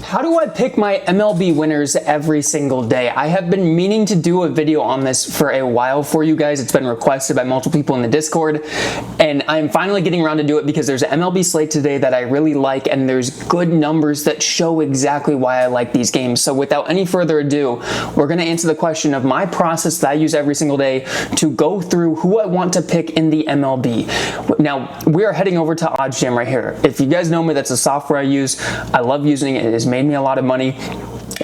How do I pick my MLB winners every single day? I have been meaning to do a video on this for a while for you guys. It's been requested by multiple people in the Discord, and I'm finally getting around to do it because there's an MLB slate today that I really like, and there's good numbers that show exactly why I like these games. So without any further ado, we're going to answer the question of my process that I use every single day to go through who I want to pick in the MLB. Now, we are heading over to OddsJam right here. If you guys know me, that's a software I use. I love using it. It has made me a lot of money.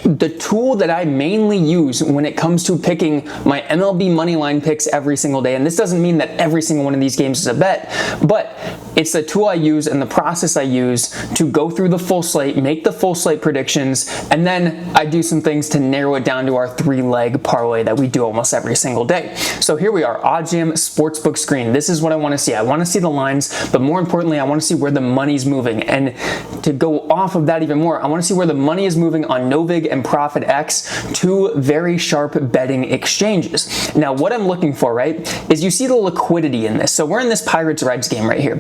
The tool that I mainly use when it comes to picking my MLB Moneyline picks every single day, and this doesn't mean that every single one of these games is a bet, but it's the tool I use and the process I use to go through the full slate, make the full slate predictions, and then I do some things to narrow it down to our 3-leg parlay that we do almost every single day. So here we are, OddsJam Sportsbook screen. This is what I want to see. I want to see the lines, but more importantly, I want to see where the money's moving. And to go off of that even more, I want to see where the money is moving on Novig and ProfitX, two very sharp betting exchanges. Now, what I'm looking for, right, is you see the liquidity in this. So we're in this Pirates-Reds game right here.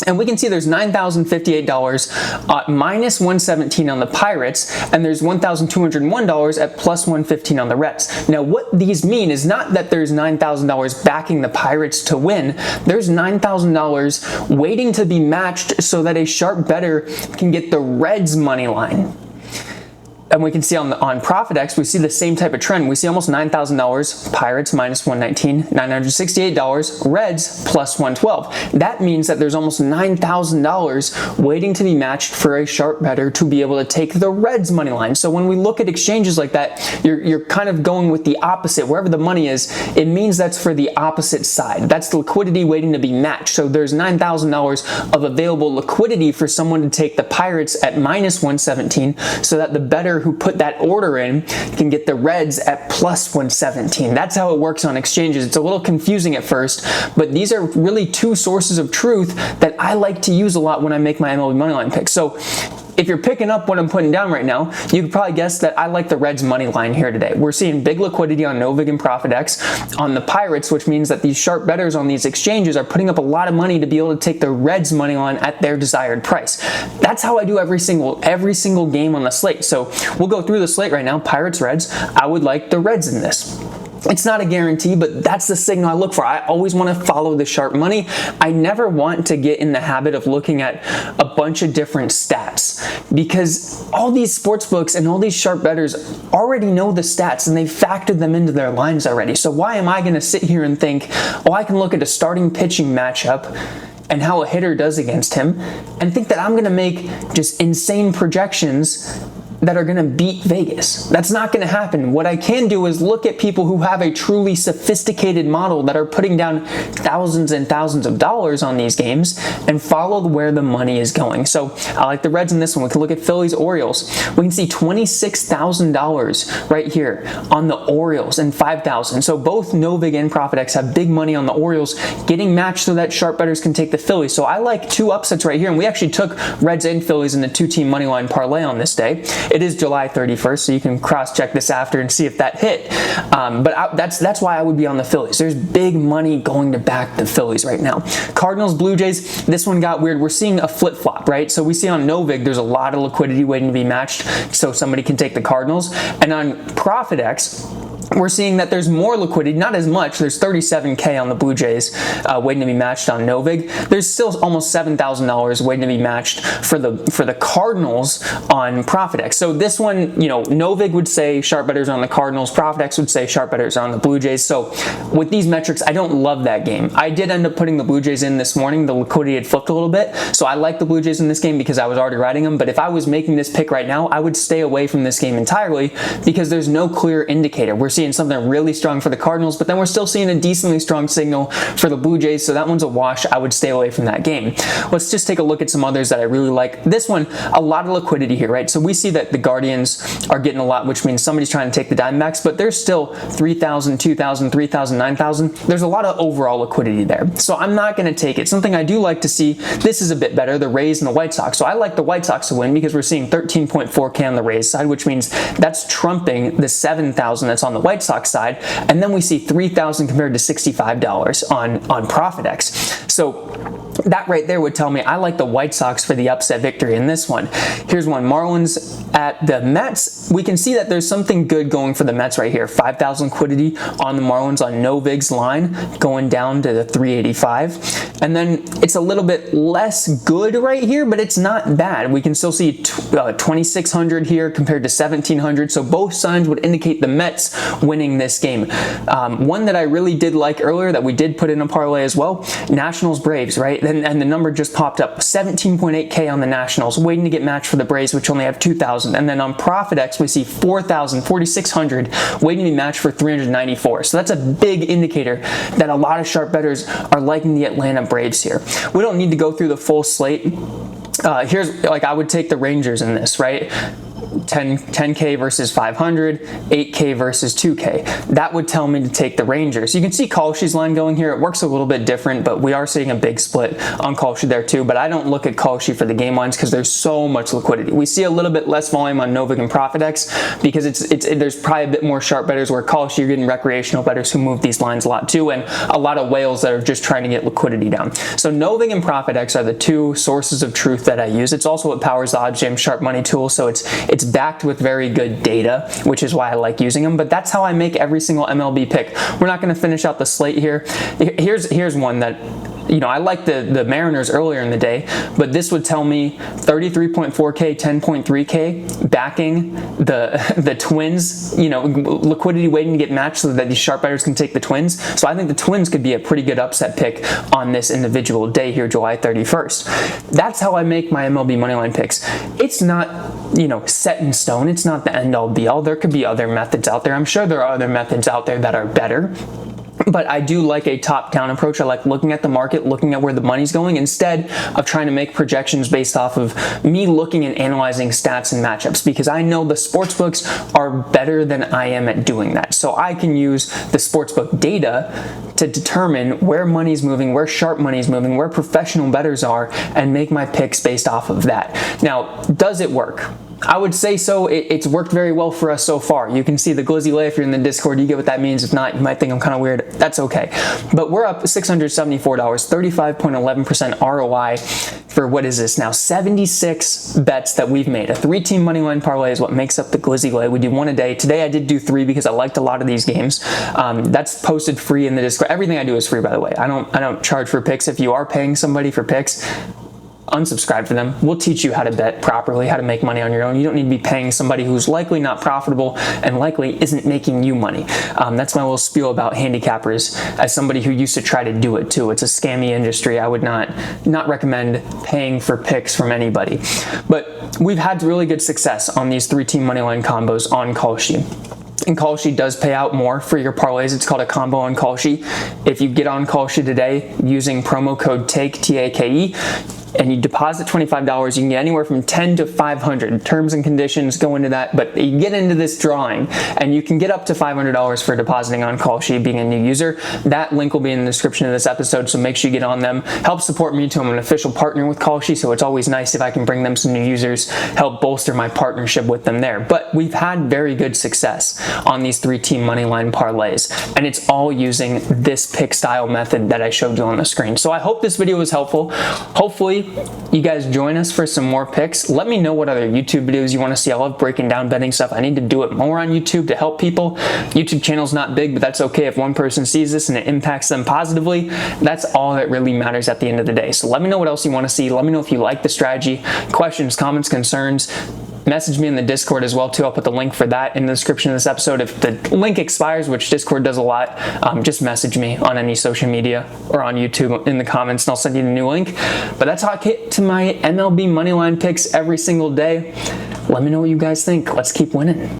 And we can see there's $9,058 minus 117 on the Pirates, and there's $1,201 at plus 115 on the Reds. Now, what these mean is not that there's $9,000 backing the Pirates to win. There's $9,000 waiting to be matched so that a sharp bettor can get the Reds money line. And we can see on ProfitX, we see the same type of trend. We see almost $9,000, Pirates minus 119, $968, Reds plus 112. That means that there's almost $9,000 waiting to be matched for a sharp bettor to be able to take the Reds money line. So when we look at exchanges like that, you're kind of going with the opposite. Wherever the money is, it means that's for the opposite side. That's the liquidity waiting to be matched. So there's $9,000 of available liquidity for someone to take the Pirates at minus 117 so that the bettor who put that order in can get the Reds at plus 117. That's how it works on exchanges. It's a little confusing at first, but these are really two sources of truth that I like to use a lot when I make my MLB Moneyline picks. So if you're picking up what I'm putting down right now, you could probably guess that I like the Reds money line here today. We're seeing big liquidity on Novig and ProfitX on the Pirates, which means that these sharp bettors on these exchanges are putting up a lot of money to be able to take the Reds money line at their desired price. That's how I do every single game on the slate. So we'll go through the slate right now. Pirates, Reds. I would like the Reds in this. It's not a guarantee, but that's the signal I look for. I always want to follow the sharp money. I never want to get in the habit of looking at a bunch of different stats because all these sports books and all these sharp bettors already know the stats and they've factored them into their lines already. So why am I going to sit here and think, oh, I can look at a starting pitching matchup and how a hitter does against him and think that I'm going to make just insane projections that are going to beat Vegas. That's not going to happen. What I can do is look at people who have a truly sophisticated model that are putting down thousands and thousands of dollars on these games and follow where the money is going. So I like the Reds in this one. We can look at Phillies, Orioles. We can see $26,000 right here on the Orioles and $5,000. So both Novig and ProfitX have big money on the Orioles getting matched so that sharp bettors can take the Phillies. So I like two upsets right here, and we actually took Reds and Phillies in the two-team money line parlay on this day. It is July 31st, so you can cross-check this after and see if that hit. That's why I would be on the Phillies. There's big money going to back the Phillies right now. Cardinals, Blue Jays, this one got weird. We're seeing a flip-flop, right? So we see on Novig, there's a lot of liquidity waiting to be matched so somebody can take the Cardinals. And on ProfitX, we're seeing that there's more liquidity, not as much. There's $37K on the Blue Jays waiting to be matched on Novig. There's still almost $7,000 waiting to be matched for the Cardinals on ProfitX. So this one, you know, Novig would say sharp bettors on the Cardinals. ProfitX would say sharp bettors on the Blue Jays. So with these metrics, I don't love that game. I did end up putting the Blue Jays in this morning. The liquidity had flipped a little bit. So I like the Blue Jays in this game because I was already riding them. But if I was making this pick right now, I would stay away from this game entirely because there's no clear indicator. We're seeing something really strong for the Cardinals, but then we're still seeing a decently strong signal for the Blue Jays, so that one's a wash. I would stay away from that game. Let's just take a look at some others that I really like. This one, a lot of liquidity here, right? So we see that the Guardians are getting a lot, which means somebody's trying to take the Diamondbacks, but there's still 3,000, 2,000, 3,000, 9,000. There's a lot of overall liquidity there. So I'm not going to take it. Something I do like to see, this is a bit better, the Rays and the White Sox. So I like the White Sox to win because we're seeing 13.4K on the Rays side, which means that's trumping the 7,000 that's on the White Sox side, and then we see $3,000 compared to $65 on ProfitX. So that right there would tell me I like the White Sox for the upset victory in this one. Here's one, Marlins at the Mets, we can see that there's something good going for the Mets right here. 5,000 liquidity on the Marlins on no VIG's line, going down to the 385. And then it's a little bit less good right here, but it's not bad. We can still see 2,600 here compared to 1,700. So both signs would indicate the Mets winning this game. One that I really did like earlier that we did put in a parlay as well, Nationals Braves, right? And the number just popped up, 17.8K on the Nationals, waiting to get matched for the Braves, which only have 2,000. And then on ProfitX, we see 4,000, 4,600, waiting to be matched for 394. So that's a big indicator that a lot of sharp bettors are liking the Atlanta Braves here. We don't need to go through the full slate. Here's, like, I would take the Rangers in this, right? 10K versus 500, 8K versus 2K. That would tell me to take the Rangers. You can see Kalshi's line going here. It works a little bit different, but we are seeing a big split on Kalshi there too. But I don't look at Kalshi for the game lines because there's so much liquidity. We see a little bit less volume on Novik and ProfitX because there's probably a bit more sharp bettors, where Kalshi, you're getting recreational bettors who move these lines a lot too, and a lot of whales that are just trying to get liquidity down. So Novik and ProfitX are the two sources of truth that I use. It's also what powers the OddsJam Sharp Money tool, so it's backed with very good data, which is why I like using them. But that's how I make every single MLB pick. We're not going to finish out the slate here. Here's one that, you know, I like the Mariners earlier in the day, but this would tell me 33.4K, 10.3K backing the Twins, you know, liquidity waiting to get matched so that these sharp bettors can take the Twins. So I think the Twins could be a pretty good upset pick on this individual day here, July 31st. That's how I make my MLB Moneyline picks. It's not, you know, set in stone. It's not the end all be all. There could be other methods out there. I'm sure there are other methods out there that are better. But I do like a top-down approach. I like looking at the market, looking at where the money's going, instead of trying to make projections based off of me looking and analyzing stats and matchups, because I know the sportsbooks are better than I am at doing that. So I can use the sportsbook data to determine where money's moving, where sharp money's moving, where professional bettors are, and make my picks based off of that. Now, does it work? I would say so. It's worked very well for us so far. You can see the glizzy lay if you're in the Discord. You get what that means. If not, you might think I'm kind of weird. That's okay. But we're up $674, 35.11% ROI for, what is this now, 76 bets that we've made. A 3-team money line parlay is what makes up the glizzy lay. We do one a day. Today I did do 3 because I liked a lot of these games. That's posted free in the Discord. Everything I do is free, by the way. I don't charge for picks. If you are paying somebody for picks, unsubscribe to them. We'll teach you how to bet properly, how to make money on your own. You don't need to be paying somebody who's likely not profitable and likely isn't making you money. That's my little spiel about handicappers. As somebody who used to try to do it too, it's a scammy industry. I would not recommend paying for picks from anybody. But we've had really good success on these 3-team moneyline combos on Kalshi. And Kalshi does pay out more for your parlays. It's called a combo on Kalshi. If you get on Kalshi today using promo code TAKE, T-A-K-E, and you deposit $25, you can get anywhere from 10 to 500. Terms and conditions go into that, but you get into this drawing, and you can get up to $500 for depositing on Kalshi, being a new user. That link will be in the description of this episode, so make sure you get on them. Help support me too. I'm an official partner with Kalshi, so it's always nice if I can bring them some new users, help bolster my partnership with them there. But we've had very good success on these 3-team moneyline parlays, and it's all using this pick style method that I showed you on the screen. So I hope this video was helpful. Hopefully you guys join us for some more picks. Let me know what other YouTube videos you want to see. I love breaking down betting stuff. I need to do it more on YouTube to help people. YouTube channel's not big, but that's okay. If one person sees this and it impacts them positively, that's all that really matters at the end of the day. So let me know what else you want to see. Let me know if you like the strategy, questions, comments, concerns. Message me in the Discord as well too. I'll put the link for that in the description of this episode. If the link expires, which Discord does a lot, just message me on any social media or on YouTube in the comments, and I'll send you the new link. But that's how I get to my MLB Moneyline picks every single day. Let me know what you guys think. Let's keep winning.